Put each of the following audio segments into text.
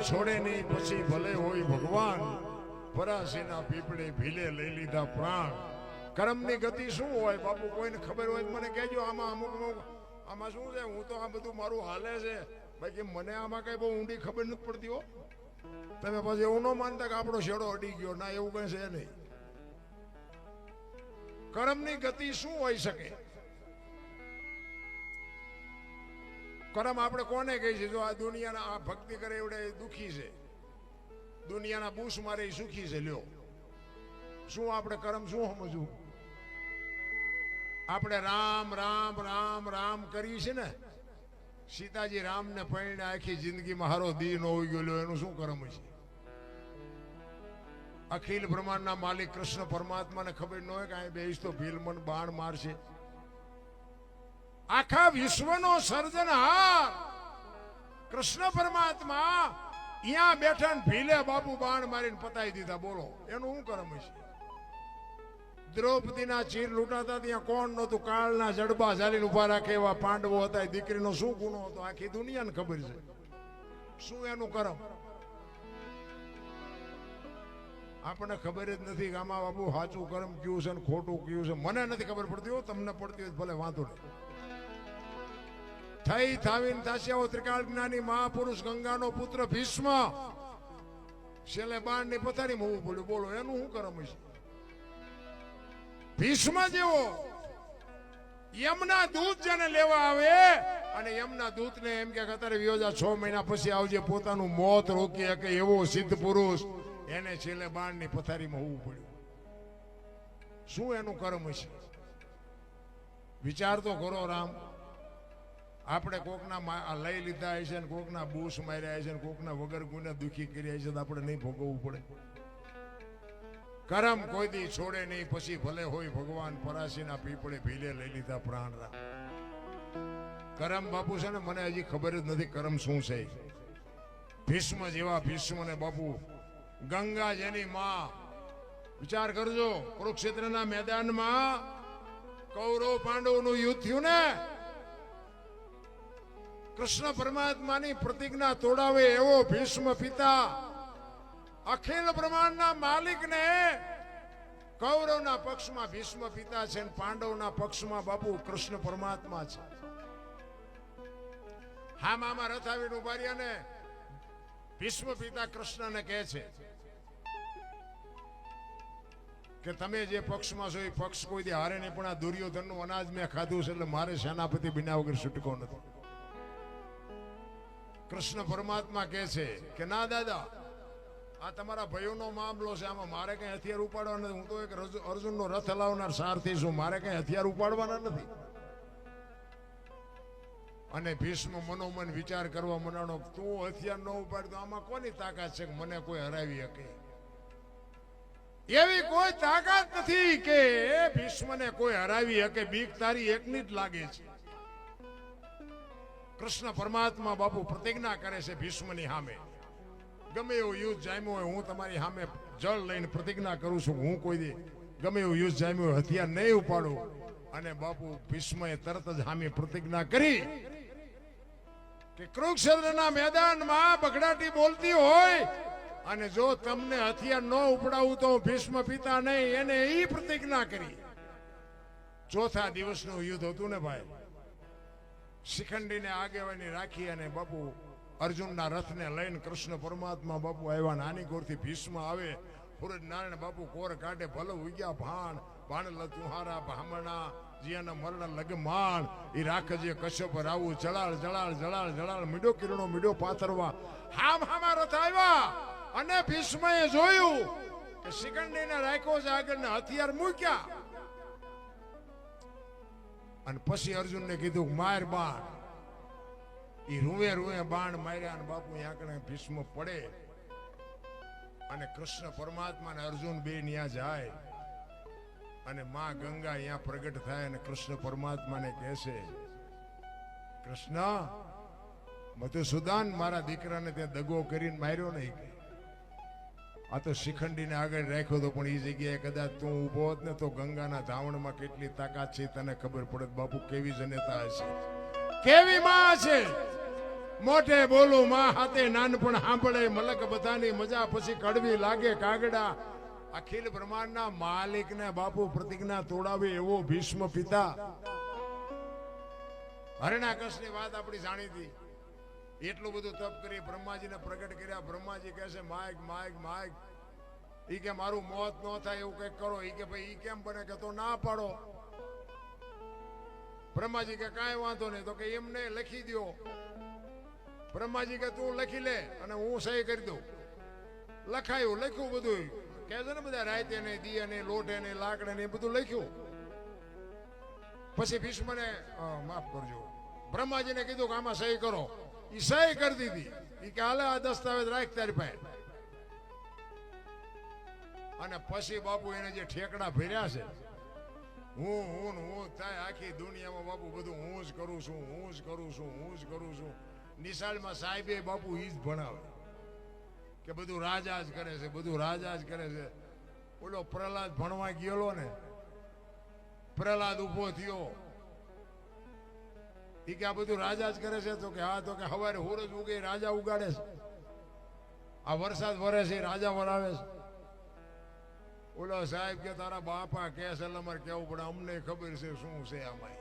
છોડે નહીં પછી ભલે હોય ભગવાન, પરાશીના પીપળે ભીલે લઈ લીધા પ્રાણ. કર્મની ગતિ શું હોય બાપુ, કોઈને ખબર હોય મને કહેજો. આમાં અમુક આમાં શું છે, હું તો આ બધું મારું હાલે છે, બાકી મને આમાં કઈ બહુ ઊંડી ખબર નથી પડતી હો. તમે પછી એવું ન માનતા કે આપણો શેડો અડી ગયો, ના એવું કઈ છે નહીં. કર્મની ગતિ શું હોઈ શકે? કર્મ આપણે કોને કહી છે? જો આ દુનિયાના આ ભક્તિ કરે એવડે દુખી છે, દુનિયાના બૂસ મારે એ સુખી છે. લ્યો શું આપણે કર્મ શું સમજવું? આપણે રામ રામ રામ રામ કરીએ છે ને. સીતાજી રામને પૈણે આખી જિંદગીમાં હારો દી નો હોઈ ગયો, એનું શું કર્મ છે? અખિલ બ્રહ્માંડના માલિક કૃષ્ણ પરમાત્માને ખબર ન હોય કે અહીં બેસ તો ભીલમન બાણ મારશે. આખા વિશ્વનો સર્જનહાર કૃષ્ણ પરમાત્મા અહીંયા બેઠા ને ભીલે બાપુ બાણ મારીને પતાવી દીધા. બોલો એનું શું કર્મ છે? દ્રૌપદીના ચીર લૂંટાતા ત્યાં કોણ નહોતું? કાળના જડબા ઝાલીને ઉભા રાખે એવા પાંડવો હતા. દીકરીનો શું ગુનો હતો આખી દુનિયાને ખબર છે. શું એનું કર્મ? આપણને ખબર જ નથી કે આમાં બાબુ સાચું કર્મ કયું છે ને ખોટું કયું છે. મને નથી ખબર પડતી હો, તમને પડતી હોય ભલે વાંધો નહીં. થઈ થાવીને થાસ્યાઓ ત્રિકાળ જ્ઞાની મહાપુરુષ ગંગાનો પુત્ર ભીષ્મ છેલ્લે બાણની પથારીમાં હોવું પડ્યું. બોલો એનું શું કર્મ છે? ભીષ્મ જેવો યમના દૂત જેને લેવા આવે અને યમના દૂતને એમ કે અત્યારે વિયોજા 6 મહિના પછી આવજે, પોતાનું મોત રોકી શકે એવો સિદ્ધ પુરુષ, એને છેલ્લે બાણની પથારીમાં હોવું પડ્યું. શું એનું કર્મ છે? વિચાર તો કરો રામ. આપણે કોકના લઈ લીધા હશે ને કોકના બૂસ માર્યા હશે ને કોકના વગર ગુને દુખી કર્યા હશે તો આપણે નહીં ભોગવવું પડે? કરમ કોઈ દી છોડે નહીં પછી ભલે હોય ભગવાન, પરાશીના પીપળે ભીલે લઈ લીધા પ્રાણ. કરમ બાપુ છે ને, મને હજી ખબર જ નથી કરમ શું છે. ભીષ્મ જેવા ભીષ્મને બાપુ, ગંગા જેની માં, વિચાર કરજો કુરુક્ષેત્રના મેદાનમાં કૌરવ પાંડવોનું યુદ્ધ થયું ને, કૃષ્ણ પરમાત્માની પ્રતિજ્ઞા તોડાવે એવો ભીષ્મ પિતા અખિલ બ્રહ્માંડના માલિકને કૌરવના પક્ષમાં ભીષ્મ પિતા છે અને પાંડવના પક્ષમાં બાપુ કૃષ્ણ પરમાત્મા છે. હા મામા રથ આવીને ઉભા રહ્યા ને ભીષ્મ પિતા કૃષ્ણને કહે છે કે તમે જે પક્ષમાં છો એ પક્ષ કોઈ દી હારે નહીં, પણ આ દુર્યોધનનું અનાજ મેં ખાધું છે એટલે મારે સેનાપતિ બન્યા વગર છૂટકો નથી. કૃષ્ણ પરમાત્મા કહે છે કે ના દાદા, આ તમારા ભાઈઓનો મામલો છે, આમાં મારે કઈ હથિયાર ઉપાડવા નથી. હું તો એક અર્જુનનો રથ હલાવનાર સારથી છું, મારે કઈ હથિયાર ઉપાડવાના નથી. અને ભીષ્મ મનોમન વિચાર કરવા મંડાણો, તું હથિયાર ન ઉપાડ તો આમાં કોની તાકાત છે કે મને કોઈ હરાવી શકે? એવી કોઈ તાકાત નથી કે ભીષ્મને કોઈ હરાવી શકે. બીક તારી એકની જ લાગે છે. કૃષ્ણ પરમાત્મા બાપુ પ્રતિજ્ઞા કરે છે ભીષ્મની સામે, ગમે એવું યુદ્ધ જામ્યું હોય હું તમારી સામે જળ લઈને પ્રતિજ્ઞા કરું છું, હું કોઈ દી ગમે એવું યુદ્ધ જામ્યું હોય હથિયાર નહીં ઉપાડું. અને બાપુ ભીષ્મએ તરત જ સામે પ્રતિજ્ઞા કરી કે કુરુક્ષેત્રના મેદાનમાં બગડાટી બોલતી હોય અને જો તમને હથિયાર ન ઉપડાવું તો ભીષ્મ પિતા નહીં, એને એ પ્રતિજ્ઞા કરી. ચોથા દિવસનું યુદ્ધ હતું ને ભાઈ, શિખંડીને આગેવાની રાખી અને બાપુ અર્જુનના રથને લઈને કૃષ્ણ પરમાત્મા બાપુ આવ્યા. નાની કોરથી ભીષ્મ આવે, સૂરજ નારાયણ બાપુ કોર કાઢે, ભલે ઉગ્યા ભાણ ભાણ તુહારા ભામણા જીયાના મરણ લગમાણ ઈ રાખજે કશ્યપ રાવું જળાળ જળાળ જળાળ જળાળ મીડો કિરણો મીડો પાથરવા. હામ હામા રથ આવ્યા અને ભીષ્મએ જોયું કે શિખંડીને રાખ્યો છે આગળ ને હથિયાર મૂક્યા. અને પછી અર્જુનને કીધું માર બાણ. ઈ રૂવે રૂવે બાણ માર્યા અને બાપુ આંકડે ભીષ્મ પડે અને કૃષ્ણ પરમાત્મા ને અર્જુન બે ન્યા જાય અને માં ગંગા અહીંયા પ્રગટ થાય અને કૃષ્ણ પરમાત્માને કહેશે, કૃષ્ણ મધુસૂદન મારા દીકરાને ત્યાં દગો કરીને માર્યો નહીં, આ તો શિખંડીને આગળ રાખ્યો હતો, પણ એ જગ્યાએ કદાચ તું ઉભો હોત ને તો ગંગાના ધાવણમાં કેટલી તાકાત છે તને ખબર પડે. બાપુ કેવી જનેતા હશે, કેવી માં છે. મોઢે બોલું માં હાથે નાનપણ સાંભળે મલક બધાની મજા પછી કડવી લાગે કાગડા અખિલ બ્રહ્માંડના માલિકને બાપુ પ્રતિજ્ઞા તોડાવે એવો ભીષ્મ પિતા હરણાકશની વાત આપણી જાણીતી એટલું બધું તપ કરી બ્રહ્માજીને પ્રગટ કર્યા બ્રહ્માજી કહે છે માઈક માઈક માઈક ઈ કે મારું મોત ન થાય એવું કઈક કરો ઈ કે ભાઈ ઈ કેમ બને કે તો ના પાડો બ્રહ્માજી કે કાંઈ વાંધો નહીં તો કે એમને લખી દો બ્રહ્માજી કે તું લખી લે અને હું સહી કરી દઉં લખાયું લખ્યું બધું કે છે ને બધા રાતે ને દિયા ને લોટે ને લાકડે ને બધું લખ્યું પછી ભીષ્મને માફ કરજો બ્રહ્માજીને કીધું કે આમાં સહી કરો ઈ સહી કરી દીધી ઈ કે હાલે આ દસ્તાવેજ રાખ તારી પાસે અને પછી બાપુ એને જે ઠેકડા ભર્યા છે હું થાય આખી દુનિયામાં બાપુ બધું હું જ કરું છું નિશાળમાં સાહેબે બાપુ ઈ જ ભણાવે કે બધું રાજા જ કરે છે ઓલો પ્રહલાદ ભણવા ગયેલો ને પ્રહલાદ ઉભો થયો ઈ કે આ બધું રાજા જ કરે છે તો કે હા તો કે હવારે સૂરજ ઉગે રાજા ઉગાડે છે આ વરસાદ વરે છે રાજા વરાવે છે ઓલો સાહેબ કે તારા બાપા કે સલામર કેવું પડે અમને ખબર છે શું છે આમાં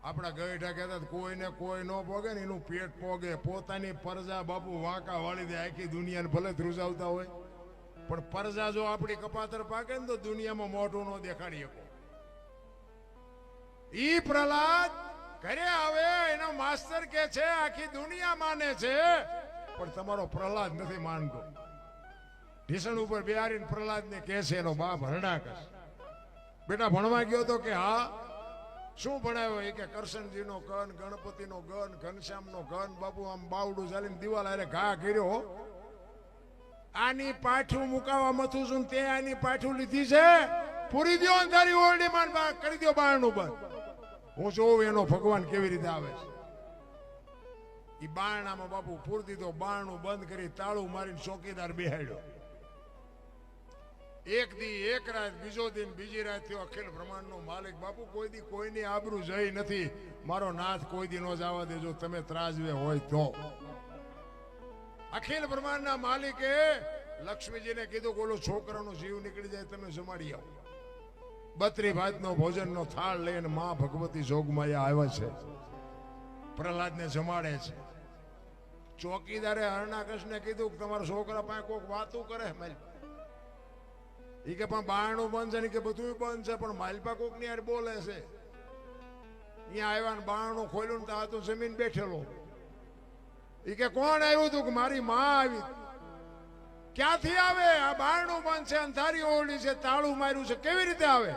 આપણા ગઈઢા કહેતા કોઈને કોઈ ન પોગે ને એનું પેટ પોગે પોતાની પરજા બાપુ વાંકા વાળી દે આખી દુનિયાને ભલે ધ્રુજાવતા હોય પણ પરજા જો આપણી કપાતર પાકે ને તો દુનિયામાં મોઢું ન દેખાડી શકો ઈ પ્રહલાદ ઘરે આવે એનો માસ્ટર કે છે આખી દુનિયા માને છે પણ તમારો પ્રહલાદ નથી માનતો ઢીસણ ઉપર બેહારીને પ્રહલાદને કહે છે એનો બાપ હરણાકશ બેટા ભણવા ગયો તો કે હા શું ભણાવ્યો એ કે કરશનજીનો ગન ગણપતિનો ગન ઘનશ્યામનો ગન બાપુ આમ બાવડું ચાલીને દિવાલ આરે ઘા કર્યો આની પાઠું મુકાવા મથું છું તે આની પાઠું લીધી છે પૂરી દો તારી ઓરડી માં કરી દો બારણું બંધ હું જોઉં એનો ભગવાન કેવી રીતે આવે છે ઈ બારણામાં બાપુ પૂરી દીધો બારણું બંધ કરી તાળું મારીને ચોકીદાર બેહાડ્યો એક દી એક રાત બીજો દિન બીજી રાત થયો અખિલ બ્રહ્માંડનો માલિક બાપુ કોઈ દી કોઈની આબરૂ જઈ નથી મારો નાથ કોઈ દી નો જવા દેજો તમે ત્રાજવે હોય તો અખિલ બ્રહ્માંડના માલિકે લક્ષ્મીજીને કીધું કે ઓલો છોકરાનો જીવ નીકળી જાય તમે જમાડી આવો 32 ભાતનો ભોજનનો થાળ લઈને માં ભગવતી જોગમાયા આવ્યા છે પ્રહલાદને જમાડે છે ચોકીદારે હરણાકશને કીધું કે તમારા છોકરા પાસે કોઈક વાતું કરે ઈ કે પણ બારણું બંધ છે ને કે બધું બંધ છે પણ માલપા કોક ની યાર બોલે છે અહીંયા આવ્યા ને બારણું ખોલ્યું ને તો જમીન બેઠેલો ઈ કે કોણ આવ્યું હતું કે મારી માં આવી ક્યાંથી આવે આ બારણું બંધ છે અંધારી ઓરડી છે તાળું માર્યું છે કેવી રીતે આવે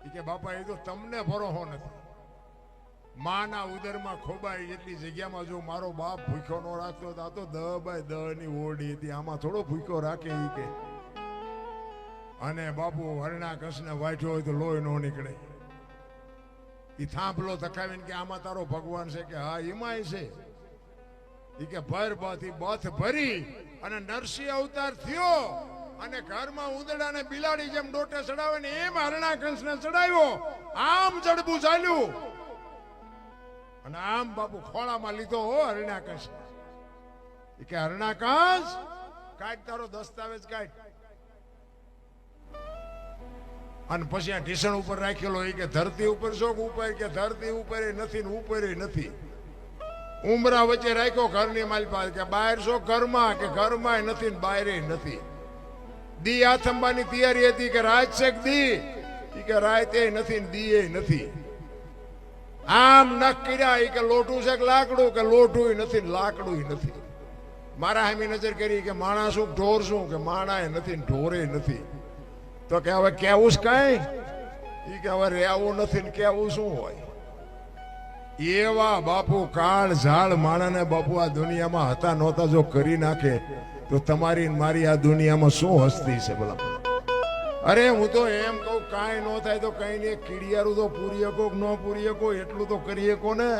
ઈ કે બાપા એ તો તમને ભરોસો નથી માના ઉદરમાં ખોબાઈ એટલી જગ્યામાં જો મારો બાપ ભૂખ્યો નો રાખતો આ તો 10 બાય 10 ની ઓરડી હતી આમાં થોડો ભૂખ્યો રાખે ઈ કે અને બાપુ હરણાકશને વાંચ્યો હોય તો લોહી નો નીકળે ઈ થાંભલો તકાવીને કે આમાં તારો ભગવાન છે કે હા એમાંય છે ઈ કે ભર બાથી બથ ભરી અને નરસિંહ અવતાર થયો અને ઘરમાં ઉંદડાને બિલાડી જેમ ડોટે ચડાવે ને એમ હરણાકશને ચડાવ્યો આમ જડબું ચાલ્યું અને આમ બાપુ ખોળામાં લીધો હો હરણાકશ ઈ કે હરણાકશ કાઢ તારો દસ્તાવેજ કાઢ અને પછી આ ઢીસણ ઉપર રાખેલો એ કે ધરતી ઉપર શોખ ઉપર કે ધરતી ઉપર નથી ને ઉપર નથી ઉમરા વચ્ચે રાખ્યો ઘરની માલપા કે બહાર શોખ ઘરમાં કે ઘરમાં નથી ને બહાર નથી દી આથંબાની તૈયારી હતી કે રાત શેક દી કે રાતે નથી ને દીએ નથી આમ નખ કર્યા એ કે લોટું છે કે લાકડું કે લોટું નથી ને લાકડું નથી મારા હામી નજર કરી કે માણા શું ઢોર શું કે માણા નથી ને ઢોરે નથી તો કે હવે કેવું છે કઈ ઈ કે હવે રહેવું નથી ને કેવું શું હોય એવા બાપુ કાળ ઝાડ માણસને બાપુ આ દુનિયામાં હતા નહોતા જો કરી નાખે તો તમારી મારી આ દુનિયામાં શું હસ્તી છે ભલા અરે હું તો એમ કહું કાંઈ ન થાય તો કઈ નહીં કીડિયારું તો પૂરી શકો ન પૂરી શકો એટલું તો કરી શકો ને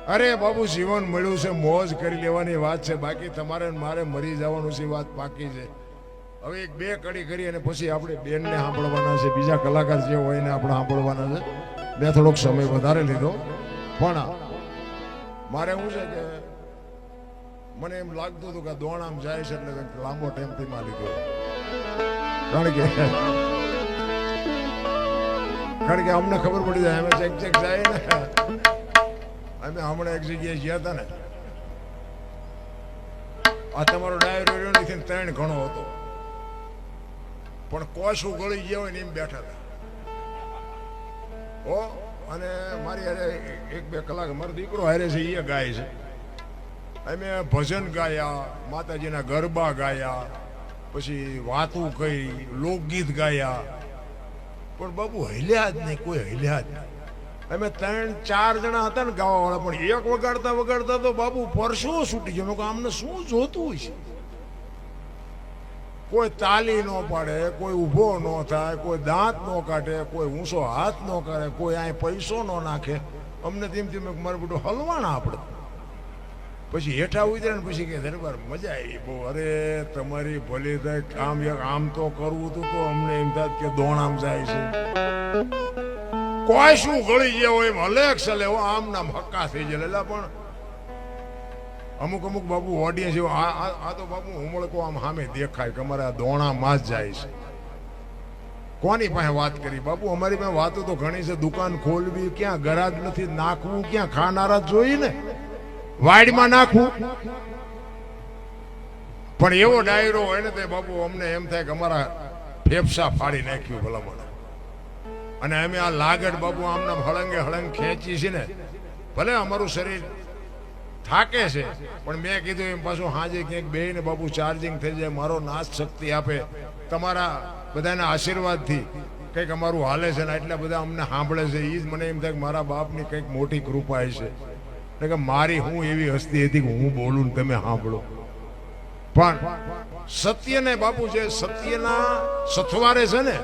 અરે બાબુ જીવન મળ્યું છે મોજ કરી લેવાની વાત છે બાકી તમારે મારે મરી જવાનું છે વાત પાકી છે હવે એક બે કડી કરી અને પછી આપણે બેનને સાંભળવાના છે બીજા કલાકાર જે હોય એને આપણે સાંભળવાના છે મેં થોડોક સમય વધારે લીધો પણ મારે શું છે કે મને એમ લાગતું હતું કે દોણામ જાય છે એટલે લાંબો ટાઈમથી માં લીધો, કારણ કે અમને ખબર પડી જાય અમે ચેક જાય ને. અમે હમણાં એક જગ્યાએ ગયા હતા ને, આ તમારો ડાયરો રહ્યો નથી, 3 ઘણો હતો, પણ કોશું ગળી ગયા હોય ને એમ બેઠા હતા. ઓ અને મારી હારે 1-2 કલાક મારો દીકરો હારે છે, એ ગાય છે. અમે ભજન ગાયા, માતાજીના ગરબા ગાયા, પછી વાતું કહી, લોકગીત ગાયા, પણ બાબુ હલ્યા જ નહીં, કોઈ હલ્યા જ નહીં. અમે 3-4 જણા હતા ને ગાવા વાળા, પણ એક વગાડતા વગાડતા તો બાબુ પરસો છૂટી ગયો. મેં આમને શું જોતું હોય છે? કોઈ તાલી ન પાડે, કોઈ ઊભો ન થાય, કોઈ દાંત ન કાઢે, કોઈ ઊંચો હાથ ન કરે, કોઈ અહીં પૈસો ન નાખે. અમને તેમ મારું બધું હલવાના આપણે. પછી હેઠા ઉતરે ને પછી કે દરબાર મજા આવી બહુ. અરે તમારી ભલી થાય, કામ એક આમ તો કરવું હતું તો અમને એમ થાય કે દોણામ જાય છે. કોઈ શું ગળી ગયા હોય એમ હલેક સલે આમ નામ હક્કા થઈ જાય. એટલે પણ અમુક બાબુ ઓડિયન્સ એવો આ તો બાબુ ઉમળકો આમ સામે દેખાય કે અમારે આ દોણામાં જ જાય છે. કોની પાસે વાત કરી બાબુ? અમારી પાસે વાતો તો ઘણી છે. દુકાન ખોલવી ક્યાં, ગરાજ નથી નાખવું ક્યાં, ખાનારા જોઈ ને વાડમાં નાખવું. પણ એવો ડાયરો હોય ને તે બાબુ અમને એમ થાય કે અમારા ફેફસા ફાડી નાખ્યું ભલામણ. અને અમે આ લાગડ બાબુ આમના હળંગ ખેંચી છે ને, ભલે અમારું શરીર થાકે છે, પણ મેં કીધું એમ પાછું હાજે ક્યાંક બેહીને બાબુ ચાર્જિંગ થઈ જાય. મારો નાશ શક્તિ આપે તમારા બધાના આશીર્વાદથી કંઈક અમારું હાલે છે ને એટલા બધા અમને સાંભળે છે. એ જ મને એમ થાય કે મારા બાપની કંઈક મોટી કૃપા છે. કે મારી હું એવી હસ્તી હતી કે હું બોલું ને તમે સાંભળો. પણ સત્યને બાપુ છે, સત્યના સથવારે છે ને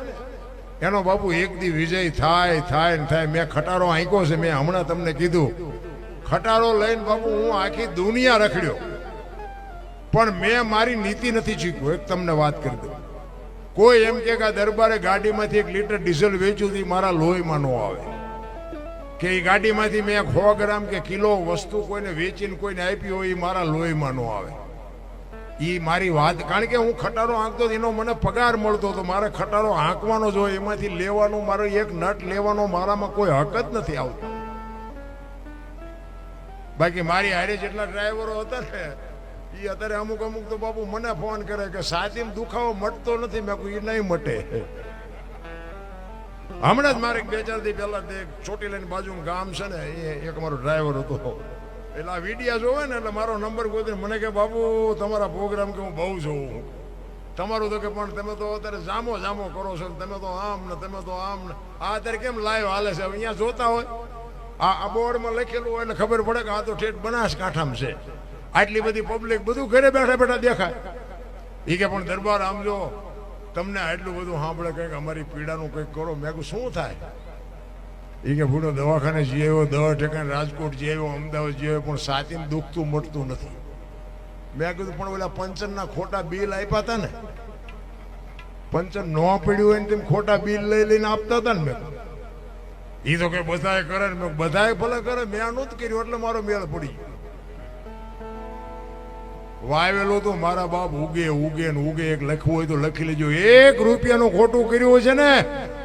એનો બાપુ એક દી વિજય થાય. મેં ખટારો આંક્યો છે, મેં હમણાં તમને કીધું ખટારો લઈને બાપુ હું આખી દુનિયા રખડ્યો, પણ મેં મારી નીતિ નથી શીખ્યું. એક તમને વાત કરી દઉં, કોઈ એમ કે આ દરબારે ગાડીમાંથી 1 લીટર ડીઝલ વેચ્યું હતી, મારા લોહીમાં ન આવે. કે એ ગાડીમાંથી મેં 100 ગ્રામ કે કિલો વસ્તુ કોઈને વેચીને કોઈને આપી હોય, એ મારા લોહીમાં ન આવે. એ મારી વાત, કારણ કે હું ખટારો હાંકતો એનો મને પગાર મળતો હતો. મારે ખટારો હાંકવાનો જ હોય, એમાંથી લેવાનો મારો એક નટ લેવાનો મારામાં કોઈ હક જ નથી આવતો. બાકી મારી હારે જેટલા ડ્રાઈવરો હતા ને એ અત્યારે અમુક તો બાપુ મને ફોન કરે કે સાચીમ દુખાવો મટતો નથી. મેં કહ્યું એ નહીં મટે. હમણાં જ મારે 2-4 દી પહેલા ચોટીલાની બાજુનું ગામ છે ને, એ એક મારો ડ્રાઈવર હતો. એટલે આ વિડીયા જોવે ને એટલે મારો નંબર ગોતીને મને કે બાપુ તમારા પ્રોગ્રામ કે હું બહુ જોઉં તમારું. તો કે પણ તમે તો અત્યારે જામો કરો છો, તમે તો આમ ને તમે તો આમ ને. આ અત્યારે કેમ લાઈવ હાલે છે? અહીંયા જોતા હોય આ બોર્ડમાં લખેલું હોય એટલે ખબર પડે કે આ તો ઠેઠ બનાસકાંઠામાં છે. આટલી બધી પબ્લિક બધું ઘરે બેઠા દેખાય. એ કે પણ દરબાર આમ જો તમને આટલું બધું સાંભળે કંઈક અમારી પીડાનું કંઈક કરો. મેં કહ્યું શું થાય? એ કે ભૂડો દવાખાને જઈ આવ્યો, 10 ઠેકાણે રાજકોટ જઈ આવ્યો, અમદાવાદ જઈ આવ્યો, પણ સાચીને દુખતું મટતું નથી. મેં કીધું પણ ઓલા પંચનના ખોટા બિલ આપ્યા હતા ને, પંચન ન પડ્યું હોય ને તેમ ખોટા બિલ લઈને આપતા હતા ને. મેં એ તો કે બધાએ કરે ને, બધાએ ભલે કરે, મેં નહોતું કર્યું એટલે મારો મેળ પડી ગયો. વાવેલો તો મારા બાપ ઉગે ને ઉગે. એક લખવું હોય તો લખી લેજો. 1 રૂપિયાનું ખોટું કર્યું છે ને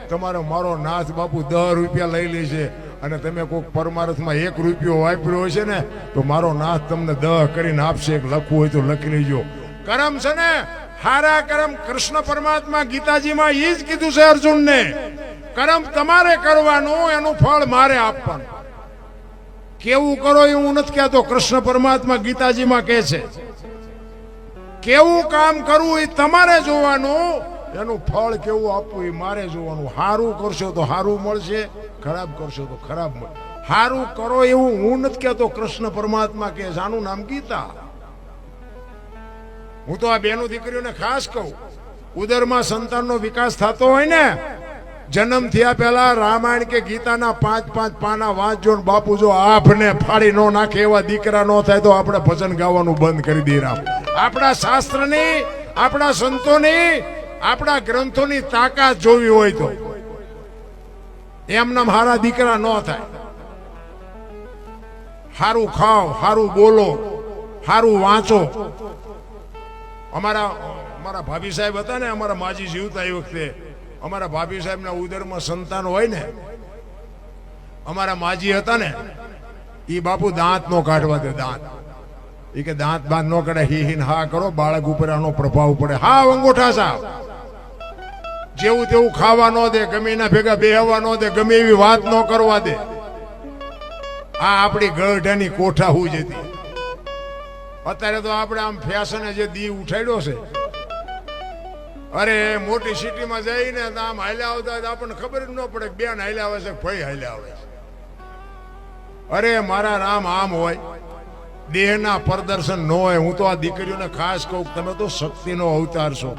તમારે મારો નાથ બાપુ 10 રૂપિયા લઈ લે છે. અને તમે કોઈક પરમારથમાં 1 રૂપિયો વાપર્યો છે ને તો મારો નાથ તમને 10 કરીને આપશે. એક લખવું હોય તો લખી લેજો. કરમ છે ને, હારા કરમ કૃષ્ણ પરમાત્મા ગીતાજીમાં એ જ કીધું છે અર્જુનને, કરમ તમારે કરવાનું, એનું ફળ મારે આપવાનું. કેવું કરો એવું નથી કહેતો, કૃષ્ણ પરમાત્મા ગીતાજીમાં કહે છે કેવું કામ કરવું એ તમારે જોવાનું, એનું ફળ કેવું આપવું એ મારે જોવાનું. સારું કરશો તો સારું મળશે, ખરાબ કરશો તો ખરાબ મળશે. સારું કરો એવું હું નથી કહેતો, કૃષ્ણ પરમાત્મા કહે છે. આનું નામ ગીતા. હું તો આ બેનો દીકરીઓને ખાસ કહું, ઉદરમાં સંતાનનો વિકાસ થતો હોય ને, જન્મ થયા પહેલા રામાયણ કે ગીતાના 5-5 પાના વાંચજો ને બાપુ જો આભને ફાડી નો નાખે એવા દીકરા નો થાય તો આપણે ભજન ગાવાનું બંધ કરી દઈએ. આપણા શાસ્ત્રની, આપણા સંતોની, આપણા ગ્રંથોની તાકાત જોવી હોય તો એમના હારા દીકરા ન થાય. સારું ખાઓ, સારું બોલો, સારું વાંચો. અમારા ભાભી સાહેબ હતા ને, અમારા માજી જીવતા એ વખતે અમારા ભાભી સાહેબના ઉદરમાં સંતાન હોય ને, અમારા માજી હતા ને, એ બાપુ દાંત નો કાઢવા દે. દાંત એ કે દાંત બાંધ નો કાઢે, હીહીન હા કરો, બાળક ઉપર આનો પ્રભાવ પડે. હા અંગૂઠા સાહેબ જેવું તેવું ખાવા ન દે, ગમે એના ભેગા બેહવા ન દે, ગમે એવી વાત ન કરવા દે. આ આપણી ગઢાની કોઠા હું જતી. અત્યારે તો આપણે આમ ફેશને જે દી ઉઠાડ્યો છે, અરે મોટી સિટીમાં જઈને આમ હાલ્યા આવતા આપણને ખબર જ ન પડે કે બેન હાલ્યા આવે છે, ભાઈ હાલ્યા આવે છે. અરે મારા રામ આમ હોય, દેહના પ્રદર્શન ન હોય. હું તો આ દીકરીઓને ખાસ કહું, તમે તો શક્તિનો અવતાર છો.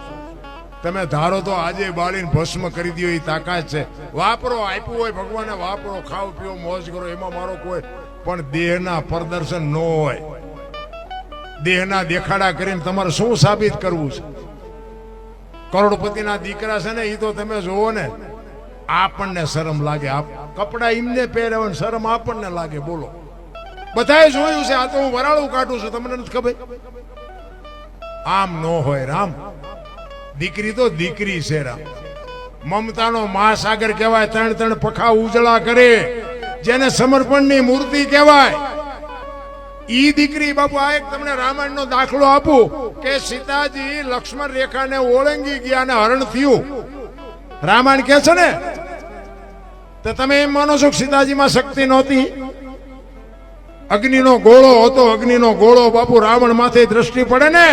તમે ધારો તો આજે બાળીને ભસ્મ કરી દો, એ તાકાત છે. વાપરો, આપ્યું હોય ભગવાને, વાપરો, ખાઓ પીઓ, મોજ કરો, એમાં મારો કોઈ પણ દેહના પ્રદર્શન ન હોય. દેહના દેખાડા કરીને તમારે શું સાબિત કરવું છે? કરોડપતિના દીકરા છે ને, એ તો તમે જોવો ને, આપણને શરમ લાગે. કપડા એમને પહેરવાની શરમ આપણને લાગે. બોલો, બધાએ જોયું છે. આ તો હું વરાળું કાઢું છું, તમને નથી ખબર? આમ ન હોય રામ. દીકરી તો દીકરી છે રામ. મમતાનો મહાસાગર કહેવાય. ત્રણ ત્રણ પખા ઉજળા કરે, જેને સમર્પણની મૂર્તિ કહેવાય. ઈ દીકરી બાપુ. આ એક તમને રામાયણ નો દાખલો આપું કે સીતાજી લક્ષ્મણ રેખાને ઓળંગી ગયા અને હરણ થયું. રામાયણ કે છે ને, તો તમે એમ માનો છો કે સીતાજીમાં શક્તિ નહોતી? અગ્નિનો ગોળો હતો, અગ્નિનો ગોળો બાપુ રાવણ માથે દ્રષ્ટિ પડે ને,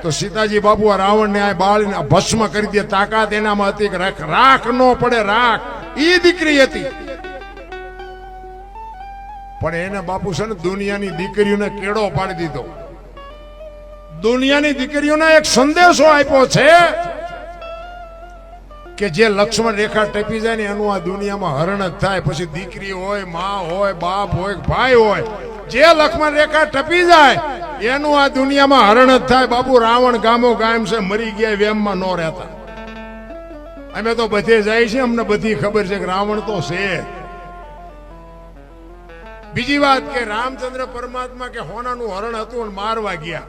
તો સીતાજી બાપુ આ રાવણને આ બાળીને ભસ્મ કરી દે. તાકાત એનામાં હતી કે રાખ ન પડે. રાખ ઈ દીકરી હતી. પણ એને બાપુ છે ને દુનિયાની દીકરીઓને કેળો પાડી દીધો. દુનિયાની દીકરીઓને એક સંદેશો આપ્યો છે કે જે લક્ષ્મણ રેખા ટપી જાય ને એનું આ દુનિયામાં હરણ જ થાય. પછી દીકરી હોય, માં હોય, બાપ હોય, ભાઈ હોય, જે લક્ષ્મણ રેખા ટપી જાય એનું આ દુનિયામાં હરણ જ થાય. બાપુ રાવણ ગામો ગામ છે, મરી ગયા, વેમમાં ન રહેતા. અમે તો બધે જાય છે, અમને બધી ખબર છે કે રાવણ તો છે. બીજી વાત કે રામચંદ્ર પરમાત્મા કે હોનાનું હરણ હતું અને મારવા ગયા.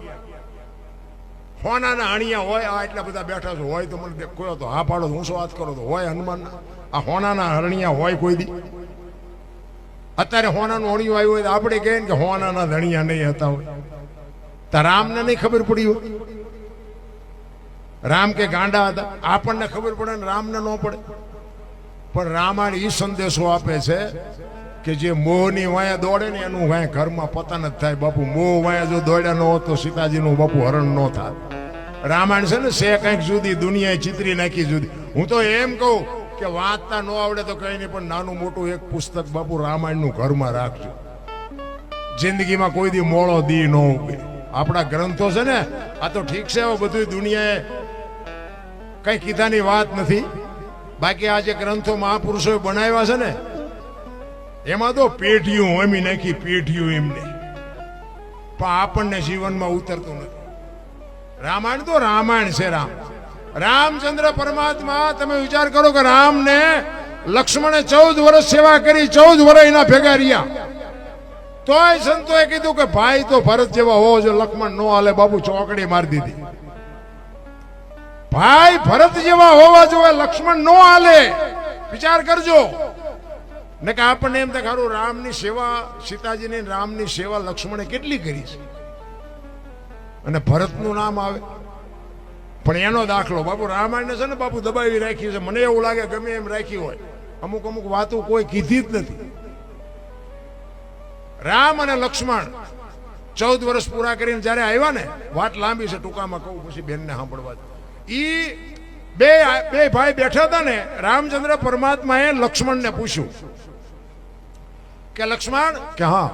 હોનાના હણિયા હોય, આ એટલા બધા બેઠા છો, હોય તો મને કોઈ તો હા પાડો, હું શું વાત કરો તો હોય હનુમાન. આ હોનાના હરણિયા હોય કોઈ દી? અત્યારે હોનાનું હણિયું આવ્યું હોય તો આપણે કહીએ કે હોનાના ધણિયા નહીં હતા હોય. તો રામને નહીં ખબર પડી હોય? રામ કે ગાંડા હતા? આપણને ખબર પડે ને રામને ન પડે? પણ રામાયણ ઈ સંદેશો આપે છે કે જે મોહની વાયા દોડે ને એનું વાયા ઘરમાં પતન જ થાય. બાપુ મોહ વાયા જો દોડ્યા ન હોત તો સીતાજીનું બાપુ હરણ ન થાય. રામાયણ છે ને છે કંઈક જુદી, દુનિયાએ ચિત્રી નાખી જુદી. હું તો એમ કહું કે વાંચતા ન આવડે તો કઈ નહીં, પણ નાનું મોટું એક પુસ્તક બાપુ રામાયણનું ઘરમાં રાખજો. જિંદગીમાં કોઈ દી મોળો દી ન ઉગે. આપણા ગ્રંથો છે ને, આ તો ઠીક છે, બધું દુનિયાએ કઈ કીધાની વાત નથી. બાકી આ જે ગ્રંથો મહાપુરુષોએ બનાવ્યા છે ને, એમાં તો પેઢીઓ હોમી નાખી, પેઢીઓ એમને. પણ આપણને જીવનમાં ઉતરતું નથી. રામાયણ તો રામાયણ છે. રામચંદ્ર પરમાત્મા, તમે વિચાર કરો કે રામને લક્ષ્મણે 14 વર્ષ સેવા કરી, 14 વર્ષ એના ભેગા રહ્યા. તોય સંતોએ કીધું કે ભાઈ તો ભરત જેવા હોવો જો, લક્ષ્મણ નો હાલે. બાબુ ચોકડી મારી દીધી. ભાઈ ભરત જેવા હોવા જોઈએ, લક્ષ્મણ નો હાલે. વિચાર કરજો ને કે આપણને એમ થાય ખરું રામની સેવા, સીતાજીની રામની સેવા લક્ષ્મણે કેટલી કરી છે અને ભરતનું નામ આવે. પણ એનો દાખલો બાપુ રામાયણ છે ને બાપુ દબાવી રાખી છે. મને એવું લાગે ગમે એમ રાખી હોય, અમુક અમુક વાતો કોઈ કીધી જ નથી. રામ અને લક્ષ્મણ 14 વર્ષ પૂરા કરીને જયારે આવ્યા ને, વાત લાંબી છે, ટૂંકામાં કહું પછી બેનને સાંભળવા. ઈ બે ભાઈ બેઠા હતા ને, રામચંદ્ર પરમાત્માએ લક્ષ્મણને પૂછ્યું કે લક્ષ્મણ કે હા,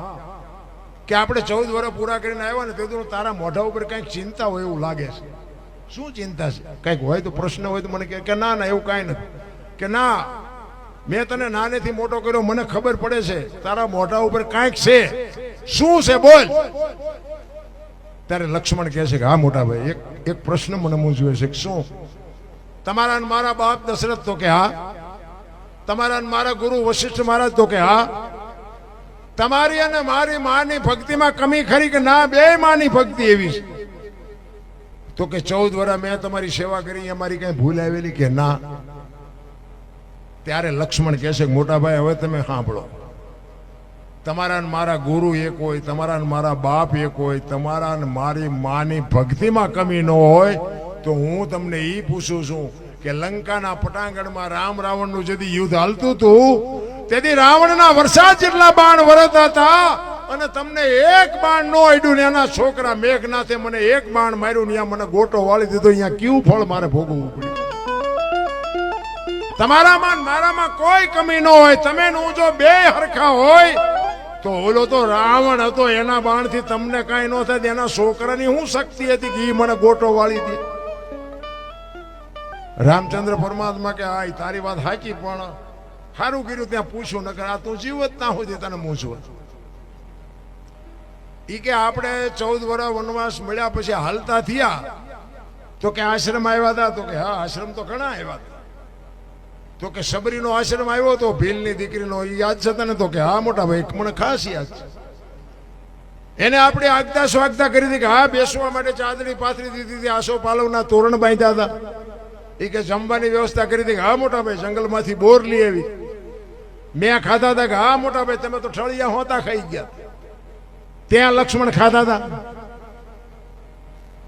કે આપણે 14 વર્ષ પૂરા કરીને આવ્યા ને, તે તારા મોઢા ઉપર કઈક ચિંતા હોય એવું લાગે છે. શું ચિંતા છે? કઈક હોય તો પ્રશ્ન હોય તો મને કે ના ના એવું કાંઈ નથી. કે ના, મેં તને નાનેથી મોટો કર્યો, મને ખબર પડે છે તારા મોઢા ઉપર કાંઈક છે. શું છે બોલ? ત્યારે લક્ષ્મણ કહે છે કે હા મોટા ભાઈ, એક પ્રશ્ન મને મૂંઝવે છે. શું? તમારા મારા બાપ દશરથ? તો કે હા. તમારા મારા ગુરુ વશિષ્ઠ મહારાજ? તો કે હા. તમારી અને મારી માની ભક્તિમાં કમી ખરી કે ના? બે માની ભક્તિ એવી છે. તો કે 14 વર્ષ મેં તમારી સેવા કરી, અમારી કઈ ભૂલ આવેલી કે ના? ત્યારે લક્ષ્મણ કહે છે કે મોટા ભાઈ હવે તમે સાંભળો, તમારા ને મારા ગુરુ એક હોય, તમારા ને મારા બાપ એક હોય, તમારા ને મારી માની ભક્તિમાં કમી ન હોય, તો હું તમને ઈ પૂછું છું કે લંકાના પટાંગણમાં રામ રાવણનું જેથી યુદ્ધ હાલતું હતું, તેથી રાવણના વરસાદ જેટલા બાણ વરસતા હતા અને તમને એક બાણ નો અડ્યું ને એના છોકરા મેઘનાથે મને એક બાણ માર્યું ને અહીંયા મને ગોટો વાળી દીધો. અહીંયા કેવું ફળ મારે ભોગવવું પડ્યું? તમારામાં મારામાં કોઈ કમી ન હોય, તમે હું જો બે હરખા હોય તો ઓલો તો રાવણ હતો, એના બાણથી તમને કઈ ન થાય, એના છોકરાની શું શક્તિ હતી કે મને ગોટો વાળી દે? રામચંદ્ર પરમાત્મા કે હા તારી વાત સાચી, પણ સારું કર્યું ત્યાં પૂછ્યું, નકર આ તું જીવત ના હોય તને મૂછવું. ઈ કે આપણે 14 વર્ષ વનવાસ મળ્યા પછી હાલતા થયા તો કે આશ્રમ આવ્યા હતા? તો કે હા આશ્રમ તો ઘણા આવ્યા હતા. તો કે સબરીનો આશ્રમ આવ્યો તો ભીલની દીકરીનો, ઈ યાદ છે તને? તો કે હા મોટા ભાઈ મને ખાસ યાદ છે. એને આપણે આગતા સ્વાગતા કરી હતી કે હા બેસવા માટે ચાદરી પાથરી દીધી હતી, આસો પાલવના તોરણ બાંધ્યા હતા. એ કે જમવાની વ્યવસ્થા કરી હતી કે હા મોટા ભાઈ જંગલમાંથી બોર લઈ આવી, મેં ખાધા હતા કે હા મોટા ભાઈ તમે તો ઠળિયા હોતા ખાઈ ગયા. ત્યાં લક્ષ્મણ ખાધા હતા.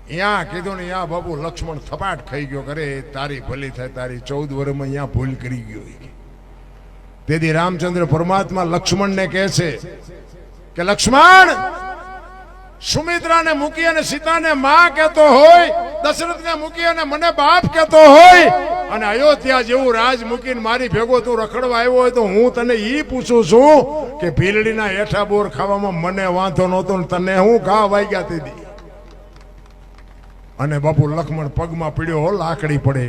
ત્યાં કીધું ને યા બાબુ લક્ષ્મણ થપાટ ખાઈ ગયો. કરે તારી ભલી થાય, તારી 14 વર્ષમાં અહીંયા ભૂલ કરી ગયો. તેથી રામચંદ્ર પરમાત્મા લક્ષ્મણને કહે છે કે લક્ષ્મણ, સુમિત્રાને મૂકી અને સીતાને માં કહેતો હોય, દશરથને મૂકી અને મને બાપ કહેતો હોય, અને અયોધ્યા જેવું રાજ મૂકીને મારી ભેગો તું રખડવા આવ્યો હોય, તો હું તને ઈ પૂછું છું કે ભીલડીના હેઠા બોર ખાવામાં મને વાંધો નહોતો ને તને હું ઘા વાગ્યા હતી? અને બાપુ લક્ષ્મણ પગમાં પીડ્યો હો, લાકડી પડે,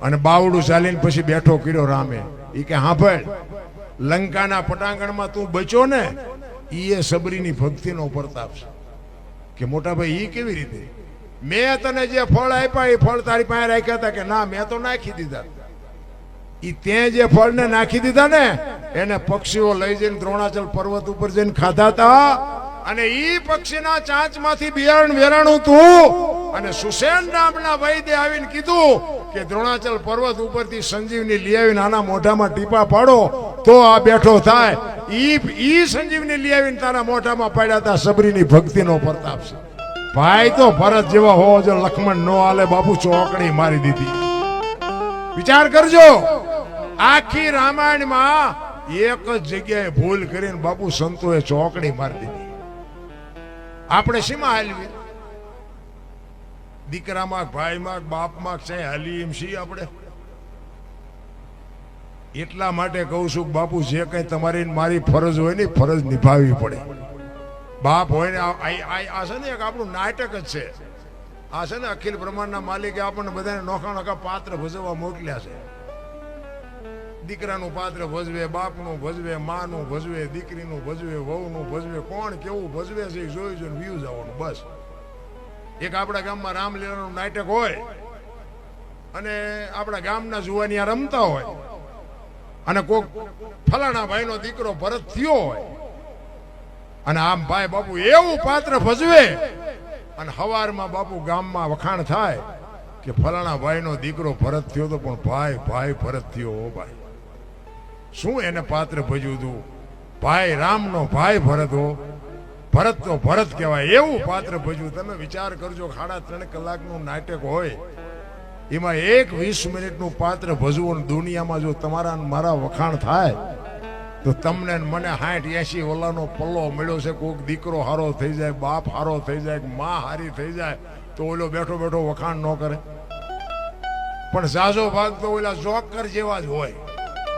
અને બાવડું ચાલીને પછી બેઠો કર્યો રામે. ઈ કે સાંભળ, લંકાના પટાંગણમાં તું બચ્યો ને, ઈ એ સબરીની ભક્તિનો પ્રતાપ છે. કે મોટા ભાઈ ઈ કેવી રીતે? મેં તને જે ફળ આપ્યા એ ફળ તારી પાસે રાખ્યા હતા કે ના? મેં તો નાખી દીધા. ઈ તે જે ફળને નાખી દીધા ને એને પક્ષીઓ લઈ જઈને દ્રોણાચલ પર્વત ઉપર જઈને ખાધા હતા, અને ઈ પક્ષીના ચાંચમાંથી બિયારણ વેરાણું તું, અને સુસેન નામના વૈદ્ય આવીને કીધું કે દ્રોણાચલ પર્વત ઉપરથી સંજીવની લઈ આવીને આના મોઢામાં ટીપા પાડો તો આ બેઠો થાય. ઈ સંજીવની લઈ આવીને તારા મોઢામાં પાડ્યા હતા. સબરીની ભક્તિનો પ્રતાપ છે ભાઈ. તો ભરત જેવા હોવો જો લક્ષ્મણ નો હાલે બાપુ, ચોકડી મારી દીધી. વિચાર કરજો, આખી રામાયણમાં એક જ જગ્યાએ ભૂલ કરીને બાપુ સંતોએ ચોકડી મારી દીધી. આપણે શીમાં હાલવી? દીકરામાં, ભાઈમાં, બાપમાં છે હાલી એમ છીએ આપણે? એટલા માટે કહું છું કે બાપુ જે કઈ તમારી મારી ફરજ હોય ને ફરજ નિભાવવી પડે. બાપ હોય ને આ છે ને એક આપણું નાટક જ છે. આ છે ને અખિલ બ્રહ્માંડના માલિકે આપણને બધાને નોખા નોખા પાત્ર ભજવવા મોકલ્યા છે. દીકરાનું પાત્ર ભજવે, બાપનું ભજવે, માનું ભજવે, દીકરીનું ભજવે, વહુનું ભજવે, કોણ કેવું ભજવે છે જોઈ જોઈને વ્યૂ જવાનું બસ. એક આપણા ગામમાં રામલીલાનું નાટક હોય અને આપણા ગામના જુવાનિયા રમતા હોય, અને કોક ફલાણા ભાઈનો દીકરો ભરત થયો હોય, અને આમ ભાઈ બાપુ એવું પાત્ર ભજવે, અને હવારમાં બાપુ ગામમાં વખાણ થાય કે ફલાણા ભાઈનો દીકરો ભરત થયો તો, પણ ભાઈ ભરત થયો. હો ભાઈ, શું એને પાત્ર ભજ્યું હતું? ભાઈ રામનો ભાઈ ભરત હો, ભરત તો ભરત કહેવાય એવું પાત્ર ભજ્યું. તમે વિચાર કરજો, 3.5 કલાકનું નાટક હોય, એમાં 20 મિનિટનું પાત્ર ભજવું, દુનિયામાં જો તમારા મારા વખાણ થાય તો તમને મને 60-80 ઓલાનો પલ્લો મળ્યો છે. કોઈક દીકરો હારો થઈ જાય, બાપ હારો થઈ જાય, માં હારી થઈ જાય, તો ઓલો બેઠો બેઠો વખાણ ન કરે. પણ ઝાઝો ભાગ તો ઓલા જોકર જેવા જ હોય.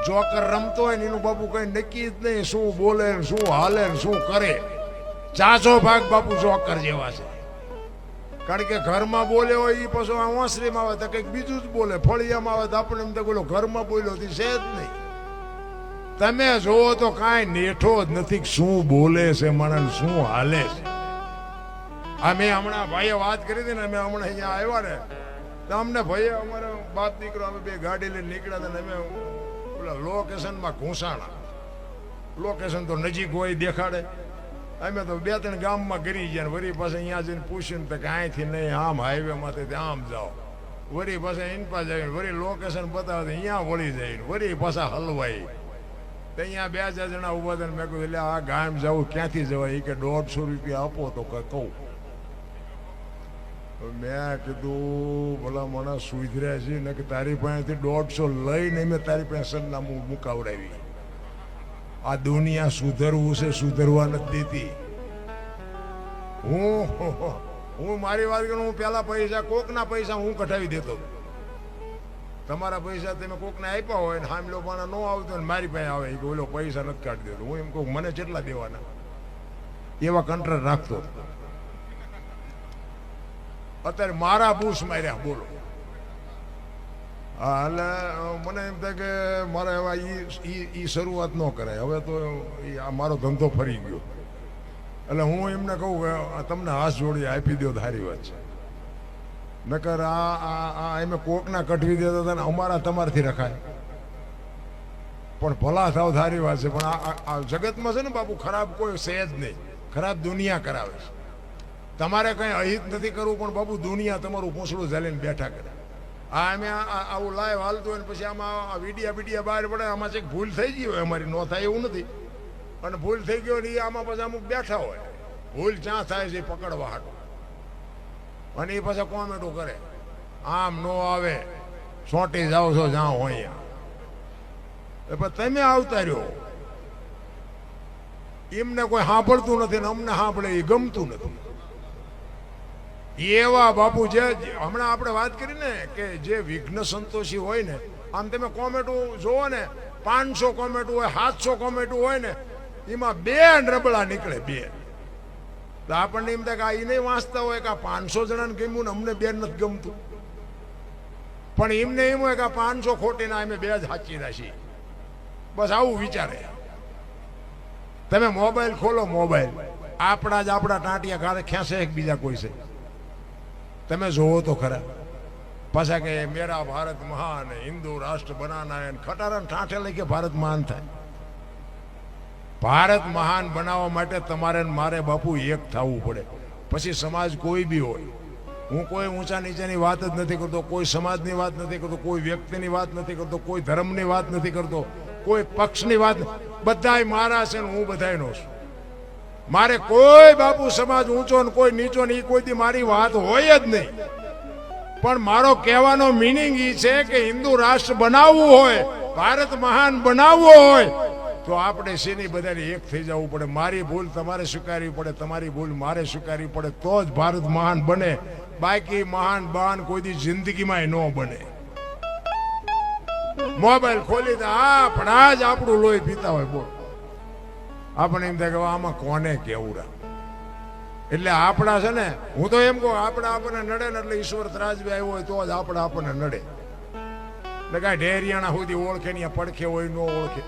જોકર રમતો હોય ને એનું બાપુ કઈ નક્કી જ નહીં, શું બોલે ને શું હાલે ને શું કરે. ઝાઝો ભાગ બાપુ જોકર જેવા છે. કારણ કે ઘરમાં બોલે હોય એ પાછો આ ઓસરીમાં આવે તો કંઈક બીજું જ બોલે, ફળિયામાં આવે તો આપણે એમ તો બોલો ઘરમાં બોલ્યો છે જ નહીં. તમે જોવો તો કાંઈ નેઠો જ નથી શું બોલે છે મને, શું હાલે છે. આ મેં હમણાં ભાઈએ વાત કરી હતી ને, અમે હમણાં અહીંયા આવ્યા ને તો અમને ભાઈએ અમારા બાપ દીકરો અમે બે ગાડી લઈને નીકળ્યા હતા ને અમે ઓલા લોકેશનમાં ઘૂંસાણા. લોકેશન તો નજીક હોય દેખાડે. અમે તો 2-3 ગામમાં ગરી ગયા ને વળી પાસે અહીંયા જઈને પૂછ્યું તો કે અહીંથી નહીં, આમ હાઈવે માંથી આમ જાઓ. વળી પાસે ઇનપા જાય વળી લોકેશન બતાવે અહીંયા વળી જાય વળી પાછા હલવાઈ. તો અહીંયા 2-4 જણા ઉભા હતા. મેં કહ્યું એટલે આ ગામ જવું ક્યાંથી જવાય? એ કે 150 રૂપિયા આપો તો કહું. મેં કીધું ભલા મને સુધર્યા છે ને કે તારી પાસેથી 150 લઈને મેં તારી પાસે સરનામું મુકાવડાવી. આ દુનિયા સુધરવું છે, સુધરવા નથી દેતી. હું મારી વાત કરું, હું પેલા પૈસા કોકના પૈસા હું કઢાવી દેતો. તમારા પૈસા તમે કોકને આપ્યા હોય ને હામલો પાણા ન આવતો ને મારી પાસે આવે કે ઓલો પૈસા નથી કાઢી દેતો. હું એમ કહું મને કેટલા દેવાના, એવા કંટ્રાક્ટ રાખતો. અત્યારે મારા બૂસ માર્યા બોલો. હા એટલે મને એમ થાય કે મારે હવે એ શરૂઆત ન કરાય. હવે તો આ મારો ધંધો ફરી ગયો. એટલે હું એમને કહું કે તમને હાથ જોડી આપી દો સારી વાત છે. નકર આ એમ કોકના કઢવી દેતા હતા ને અમારા તમારથી રખાય. પણ ભલા થાવ સારી વાત છે. પણ આ જગતમાં છે ને બાપુ, ખરાબ કોઈ છે જ નહીં. ખરાબ દુનિયા કરાવે છે. તમારે કંઈ અહિત નથી કરવું, પણ બાપુ દુનિયા તમારું પૂંછડું ઝાલીને બેઠા કરે. અમે આવું લાઈવ હાલતું હોય ને પછી આમાં વિડિયા બહાર પડે. આમાં છે ભૂલ થઈ ગઈ હોય અમારી, ન થાય એવું નથી. અને ભૂલ થઈ ગયો ને આમાં પછી અમુક બેઠા હોય. ભૂલ ક્યાં થાય છે પકડવા હાટું. અને એ પાછા કોમેન્ટો કરે, આમ નો આવે, સોટી જાઓ છો જ્યાં હોય. પણ તમે આવતા રહ્યો. એમને કોઈ સાંભળતું નથી ને અમને સાંભળે એ ગમતું નથી. એવા બાપુ જે હમણાં આપણે વાત કરી ને કે જે વિઘ્ન સંતોષી હોય ને, આમ તમે કોમેન્ટો જોવો ને, 500 કોમેન્ટો હોય, 700 કોમેન્ટો હોય ને, એમાં 2 નબળા નીકળે. 2 તો આપણને એમ થાય કે આ એને વાંચતા હોય કે આ 500 જણાને ગમ્યું ને અમને 2 નથી ગમતું. પણ એમને એમ હોય કે આ 500 ખોટી ના અમે 2 જ સાચી રાખી. બસ આવું વિચારે. તમે મોબાઈલ ખોલો, મોબાઈલ આપણા જ આપણા ટાંટિયા કારે ખેંચે એકબીજા કોઈ છે. તમે જોવો તો ખરા. પાછા કે મેરા ભારત મહાન, હિન્દુ રાષ્ટ્ર બનાના હે, ખટારા ઠાઠે લઈ કે ભારત મહાન થાય. ભારત મહાન બનાવવા માટે તમારે મારે બાપુ એક થવું પડે. પછી સમાજ કોઈ બી હોય. હું કોઈ ઊંચા નીચેની વાત જ નથી કરતો, કોઈ સમાજની વાત નથી કરતો, કોઈ વ્યક્તિની વાત નથી કરતો, કોઈ ધર્મની વાત નથી કરતો, કોઈ પક્ષની વાત. બધાય મારા છે ને હું બધાયનો છું. મારે કોઈ બાપુ સમાજ ઊંચો ને કોઈ નીચો ને એ કોઈ દી મારી વાત હોય જ નહીં. પણ મારો કહેવાનો મિનિંગ એ છે કે હિન્દુ રાષ્ટ્ર બનાવવું હોય, ભારત મહાન બનાવવો હોય તો આપણે શેની બધાને એક થઈ જવું પડે. મારી ભૂલ તમારે સ્વીકારવી પડે, તમારી ભૂલ મારે સ્વીકારવી પડે, તો જ ભારત મહાન બને. બાકી મહાન બાન કોઈ દી જિંદગીમાં ન બને. મોબાઈલ ખોલી તો આપણા જ આપણું લોહી પીતા હોય. બોલ, આપણે એમ થાય કે આમાં કોને કેવડા. એટલે આપણા છે ને, હું તો એમ કહું આપણે આપણને નડે ને એટલે ઈશ્વર ત્રાજવી આવ્યો હોય તો જ આપણે આપણને નડે. એટલે કાંઈ ઢેરિયાણા સુધી ઓળખે ને પડખે હોય ન ઓળખે.